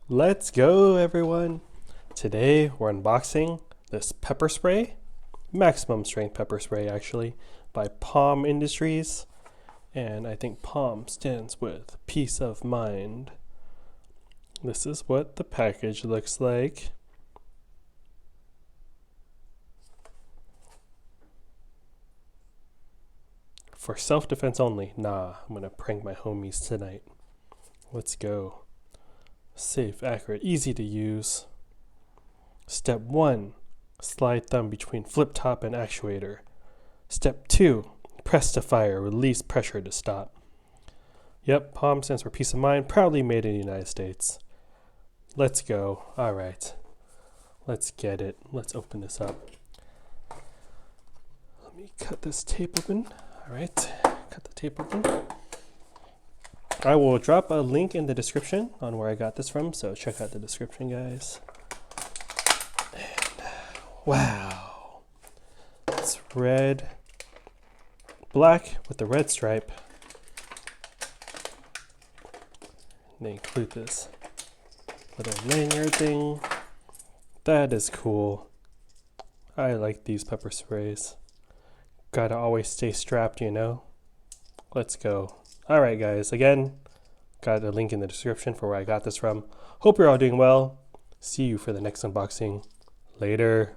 Let's go, everyone. Today we're unboxing this pepper spray, maximum strength pepper spray actually, by POM Industries. And I think POM stands with peace of mind. This is what the package looks like. For self-defense only. Nah, I'm gonna prank my homies tonight. Let's go. Safe, accurate, easy to use. Step 1. Slide thumb between flip top and actuator. Step 2. Press to fire, release pressure to stop. Yep, POM stands for peace of mind, proudly made in the United States. Let's go. Alright. Let's get it. Let's open this up. Let me cut this tape open. Alright, cut the tape open. I will drop a link in the description on where I got this from, so check out the description, guys. And wow, it's red, black with the red stripe. And they include this little lanyard thing. That is cool. I like these pepper sprays. Gotta always stay strapped, you know. Let's go. Alright guys, again, got a link in the description for where I got this from. Hope you're all doing well. See you for the next unboxing. Later.